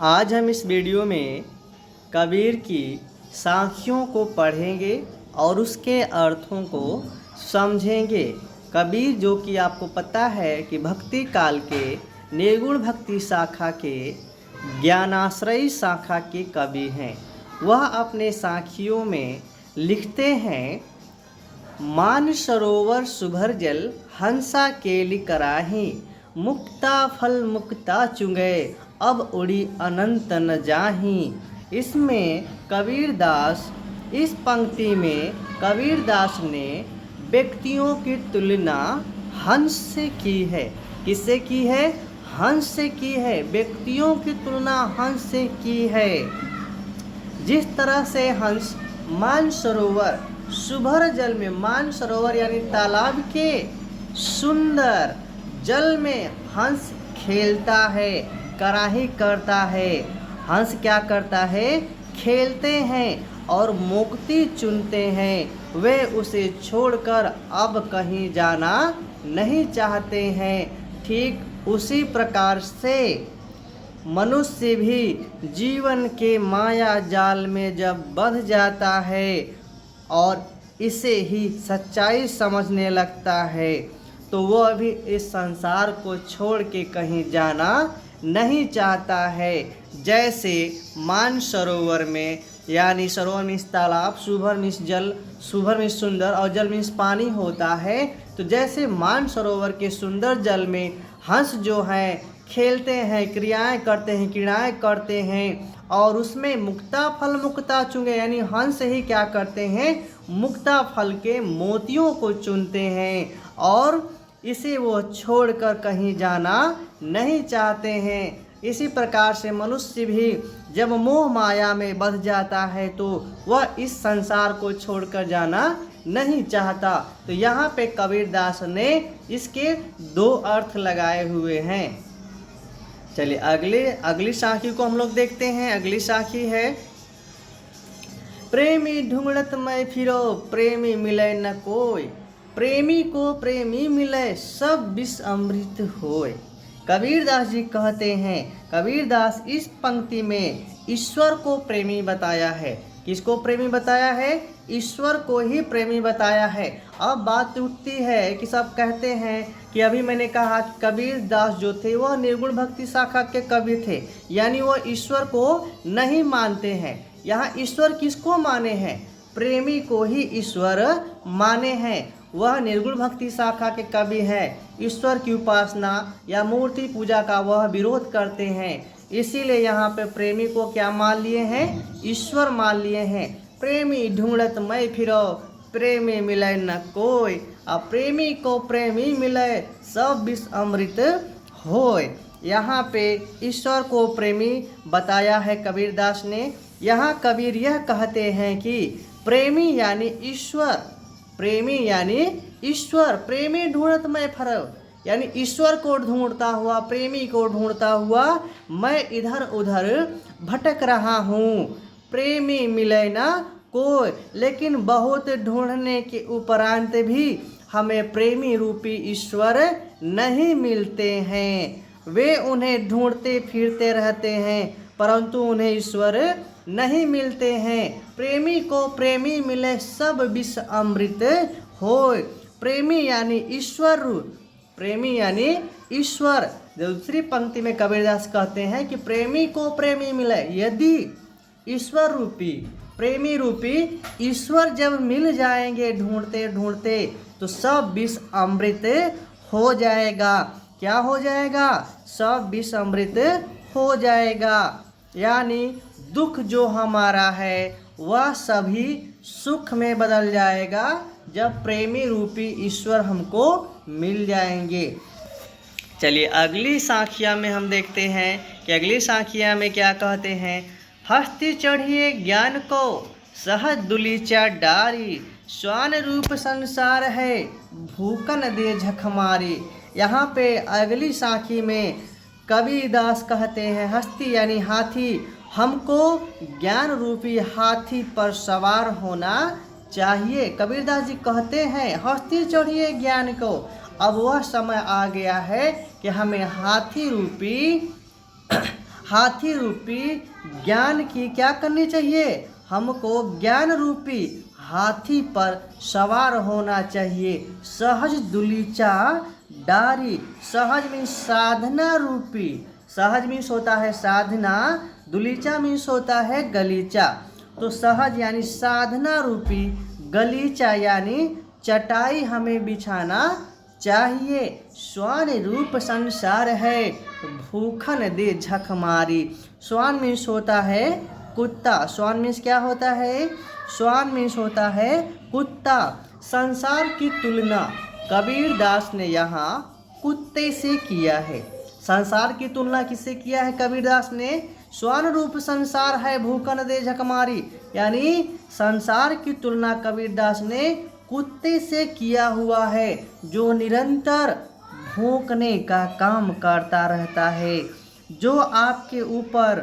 आज हम इस वीडियो में कबीर की साखियों को पढ़ेंगे और उसके अर्थों को समझेंगे। कबीर जो कि आपको पता है कि भक्ति काल के निर्गुण भक्ति शाखा के ज्ञानाश्रयी शाखा के कवि हैं। वह अपने साखियों में लिखते हैं, मान सरोवर सुभर जल हंसा केली कराही, मुक्ता फल मुक्ता चुंगे अब उड़ी अनंत न जाही। इसमें कबीरदास इस पंक्ति में कबीरदास ने व्यक्तियों की तुलना हंस से की है। किससे की है? हंस से की है। व्यक्तियों की तुलना हंस से की है। जिस तरह से हंस मानसरोवर सुभर जल में, मानसरोवर यानी तालाब के सुंदर जल में हंस खेलता है, कराही करता है। हंस क्या करता है? खेलते हैं और मुक्ति चुनते हैं। वे उसे छोड़कर अब कहीं जाना नहीं चाहते हैं। ठीक उसी प्रकार से मनुष्य भी जीवन के माया जाल में जब बंध जाता है और इसे ही सच्चाई समझने लगता है, तो वह भी इस संसार को छोड़ के कहीं जाना नहीं चाहता है। जैसे मानसरोवर में, यानी सरोवर मीन्स तालाब, सुभर मीन्स जल, सुभर मीन्स सुंदर और जल मीन्स पानी होता है। तो जैसे मानसरोवर के सुंदर जल में हंस जो हैं खेलते हैं, क्रियाएं करते हैं, क्रीड़ाएं करते हैं और उसमें मुक्ता फल मुक्ता चुंगे, यानी हंस ही क्या करते हैं? मुक्ता फल के मोतियों को चुनते हैं और इसे वो छोड़कर कहीं जाना नहीं चाहते हैं। इसी प्रकार से मनुष्य भी जब मोह माया में बंध जाता है तो वह इस संसार को छोड़कर जाना नहीं चाहता। तो यहाँ पे कबीरदास ने इसके दो अर्थ लगाए हुए हैं। चलिए अगली साखी को हम लोग देखते हैं। अगली साखी है, प्रेमी ढूंढत मैं फिरो प्रेमी मिले न कोई, प्रेमी को प्रेमी मिले सब विष अमृत होय। कबीरदास जी कहते हैं, कबीरदास इस पंक्ति में ईश्वर को प्रेमी बताया है। किसको प्रेमी बताया है? ईश्वर को ही प्रेमी बताया है। अब बात उठती है कि सब कहते हैं कि अभी मैंने कहा कि कबीरदास जो थे वह निर्गुण भक्ति शाखा के कवि थे, यानी वह ईश्वर को नहीं मानते हैं। यहाँ ईश्वर किसको माने हैं? प्रेमी को ही ईश्वर माने हैं। वह निर्गुण भक्ति शाखा के कवि हैं। ईश्वर की उपासना या मूर्ति पूजा का वह विरोध करते हैं। इसीलिए यहाँ पे प्रेमी को क्या मान लिए हैं? ईश्वर मान लिए हैं। प्रेमी ढूंढत मैं फिरो प्रेमी मिले न कोई, अब प्रेमी को प्रेमी मिले सब विष अमृत होय। यहाँ पे ईश्वर को प्रेमी बताया है कबीरदास ने। यहाँ कबीर यह कहते हैं कि प्रेमी यानी ईश्वर, प्रेमी यानी ईश्वर, प्रेमी ढूंढत मैं फिरो यानी ईश्वर को ढूंढता हुआ, प्रेमी को ढूंढता हुआ मैं इधर उधर भटक रहा हूँ। प्रेमी मिले ना कोई, लेकिन बहुत ढूंढने के उपरांत भी हमें प्रेमी रूपी ईश्वर नहीं मिलते हैं। वे उन्हें ढूंढते फिरते रहते हैं परंतु उन्हें ईश्वर नहीं मिलते हैं। प्रेमी को प्रेमी मिले सब विष अमृत होय। प्रेमी यानी ईश्वर, प्रेमी यानी ईश्वर। दूसरी पंक्ति में कबीरदास कहते हैं कि प्रेमी को प्रेमी मिले, यदि ईश्वर रूपी, प्रेमी रूपी ईश्वर जब मिल जाएंगे ढूंढते ढूंढते तो सब विष अमृत हो जाएगा। क्या हो जाएगा? सब विष अमृत हो जाएगा। यानी दुख जो हमारा है वह सभी सुख में बदल जाएगा जब प्रेमी रूपी ईश्वर हमको मिल जाएंगे। चलिए अगली साखिया में हम देखते हैं कि अगली साखिया में क्या कहते हैं, हस्ती चढ़िए ज्ञान को सहज दुलीचा डारी, स्वान रूप संसार है भूकन दे झखमारी। यहाँ पे अगली साखी में कबीरदास कहते हैं, हस्ती यानी हाथी, हमको ज्ञान रूपी हाथी पर सवार होना चाहिए। कबीरदास जी कहते हैं हस्ती चढ़िए ज्ञान को। अब वह समय आ गया है कि हमें हाथी रूपी हाथी रूपी ज्ञान की क्या करनी चाहिए, हमको ज्ञान रूपी हाथी पर सवार होना चाहिए। सहज दुलीचा डारी, सहज मीन्स साधना रूपी, सहज मीन्स होता है साधना, दुलीचा मीन्स होता है गलीचा। तो सहज यानी साधना रूपी, गलीचा यानी चटाई हमें बिछाना चाहिए। श्वान रूप संसार है, भूखन दे झक मारी। श्वान मीन्स होता है कुत्ता, श्वान मीन्स क्या होता है, श्वान मीन्स होता है कुत्ता। संसार की तुलना कबीर दास ने यहाँ कुत्ते से किया है। संसार की तुलना किससे किया है कबीर दास ने, श्वान रूप संसार है भूखन दे झकमारी, यानी संसार की तुलना कबीर दास ने कुत्ते से किया हुआ है, जो निरंतर भौंकने का काम करता रहता है, जो आपके ऊपर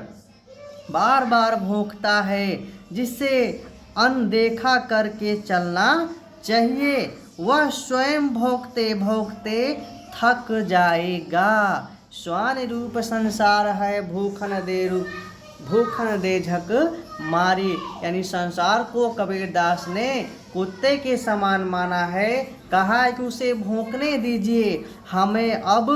बार बार भौंकता है, जिससे अनदेखा करके चलना चाहिए। वह स्वयं भौंकते भौंकते थक जाएगा। श्वान रूप संसार है भूखन दे झक मारी, यानी संसार को कबीर दास ने कुत्ते के समान माना है। कहा है कि उसे भौंकने दीजिए, हमें अब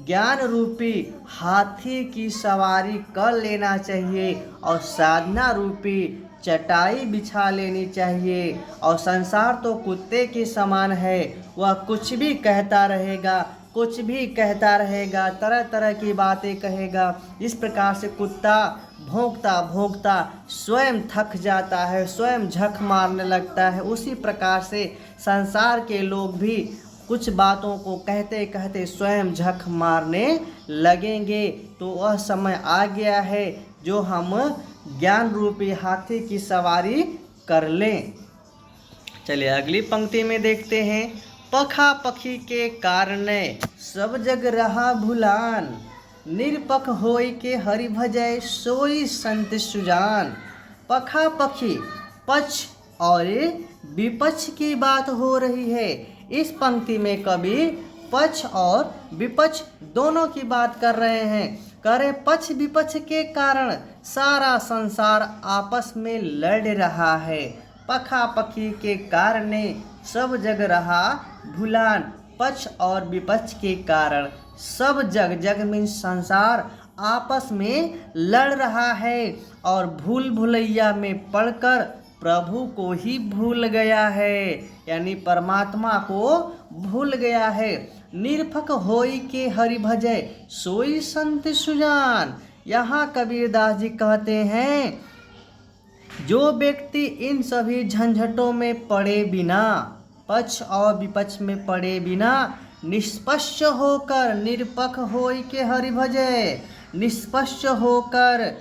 ज्ञान रूपी हाथी की सवारी कर लेना चाहिए और साधना रूपी चटाई बिछा लेनी चाहिए। और संसार तो कुत्ते के समान है, वह कुछ भी कहता रहेगा, कुछ भी कहता रहेगा, तरह तरह की बातें कहेगा। इस प्रकार से कुत्ता भौंकता भौंकता स्वयं थक जाता है, स्वयं झक मारने लगता है। उसी प्रकार से संसार के लोग भी कुछ बातों को कहते कहते स्वयं झक मारने लगेंगे। तो वह समय आ गया है जो हम ज्ञान रूपी हाथी की सवारी कर लें। चलिए अगली पंक्ति में देखते हैं। पखा पखी के कारणे सब जग रहा भुलान, निरपख होय के हरि भजय सोई संत सुजान। पखा पखी, पक्ष और विपक्ष की बात हो रही है। इस पंक्ति में कवि पक्ष और विपक्ष दोनों की बात कर रहे हैं। करे पक्ष विपक्ष के कारण सारा संसार आपस में लड़ रहा है। पखा पखी के कारण सब जग रहा भुलान, पक्ष और विपक्ष के कारण सब जग, जग में संसार आपस में लड़ रहा है और भूल भुलैया में पड़कर प्रभु को ही भूल गया है, यानी परमात्मा को भूल गया है। निरपख होई के हरि भजय सोई संत सुजान। यहाँ कबीरदास जी कहते हैं, जो व्यक्ति इन सभी झंझटों में पड़े बिना, पक्ष और विपक्ष में पड़े बिना निष्पक्ष होकर, निरपख होई के हरि भजय, निष्पक्ष होकर,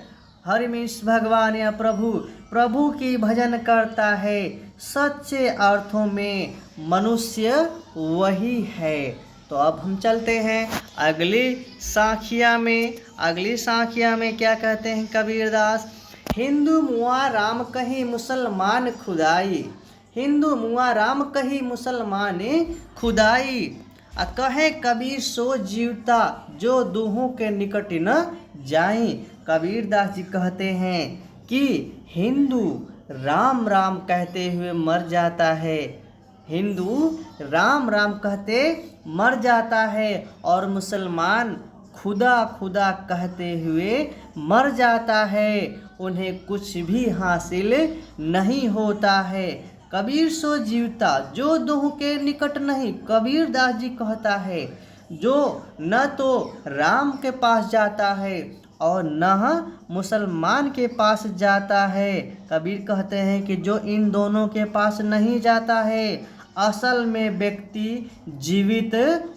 हरि मीन्स भगवान या प्रभु की भजन करता है, सच्चे अर्थों में मनुष्य वही है। तो अब हम चलते हैं अगली साखिया में। अगली साखिया में क्या कहते हैं कबीरदास, हिंदू मुआ राम कही मुसलमान खुदाई, हिंदू मुआ राम कही मुसलमान खुदाई। कहे कबीर सो जीवता जो दूहों के निकट न जाई। कबीरदास जी कहते हैं कि हिंदू राम राम कहते हुए मर जाता है, हिंदू राम राम कहते मर जाता है और मुसलमान खुदा खुदा कहते हुए मर जाता है, उन्हें कुछ भी हासिल नहीं होता है। कबीर सो जीवता जो दूह के निकट नहीं। कबीरदास जी कहता है जो न तो राम के पास जाता है और न मुसलमान के पास जाता है। कबीर कहते हैं कि जो इन दोनों के पास नहीं जाता है, असल में व्यक्ति जीवित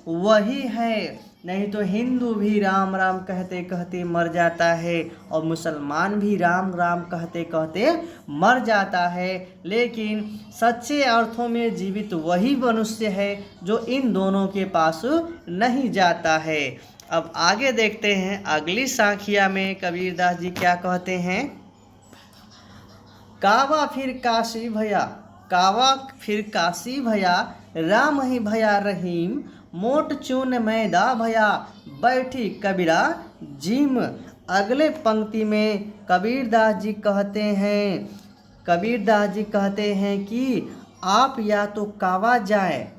वही है। नहीं तो हिंदू भी राम राम कहते कहते मर जाता है और मुसलमान भी राम राम कहते कहते मर जाता है। लेकिन सच्चे अर्थों में जीवित वही मनुष्य है जो इन दोनों के पास नहीं जाता है। अब आगे देखते हैं अगली साखिया में कबीरदास जी क्या कहते हैं। कावा फिर काशी भया, कावा फिर काशी भया, राम ही भया रहीम, मोट चून मैदा भया, बैठी कबीरा जिम। अगले पंक्ति में कबीरदास जी कहते हैं कि आप या तो कावा जाए,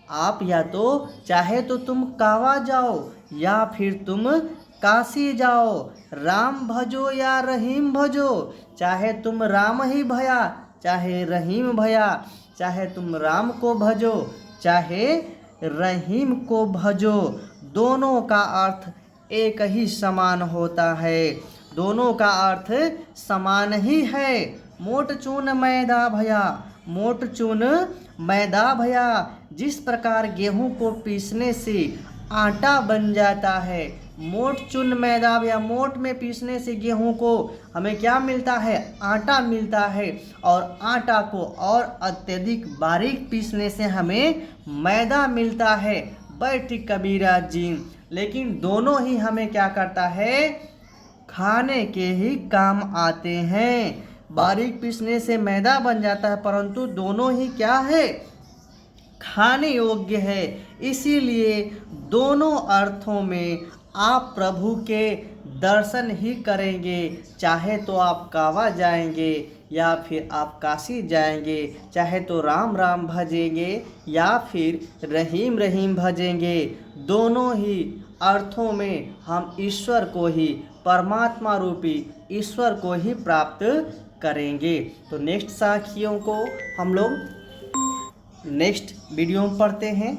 आप या तो चाहे तो तुम कावा जाओ या फिर तुम काशी जाओ, राम भजो या रहीम भजो, चाहे तुम राम ही भया चाहे रहीम भया, चाहे तुम राम को भजो चाहे रहीम को भजो, दोनों का अर्थ एक ही समान होता है, दोनों का अर्थ समान ही है। मोट चून मैदा भया, मोट चून मैदा भया, जिस प्रकार गेहूं को पीसने से आटा बन जाता है, मोट चून मैदा भया, मोट में पीसने से गेहूं को हमें क्या मिलता है, आटा मिलता है, और आटा को और अत्यधिक बारीक पीसने से हमें मैदा मिलता है। बैठ कबीरा जी, लेकिन दोनों ही हमें क्या करता है, खाने के ही काम आते हैं। बारीक पीसने से मैदा बन जाता है, परंतु दोनों ही क्या है, खाने योग्य है। इसीलिए दोनों अर्थों में आप प्रभु के दर्शन ही करेंगे, चाहे तो आप कावा जाएंगे या फिर आप काशी जाएंगे, चाहे तो राम राम भजेंगे या फिर रहीम रहीम भजेंगे, दोनों ही अर्थों में हम ईश्वर को ही, परमात्मा रूपी ईश्वर को ही प्राप्त करेंगे। तो नेक्स्ट साखियों को हम लोग नेक्स्ट वीडियो में पढ़ते हैं,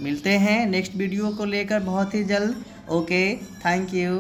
मिलते हैं नेक्स्ट वीडियो को लेकर बहुत ही जल्द। Okay, thank you.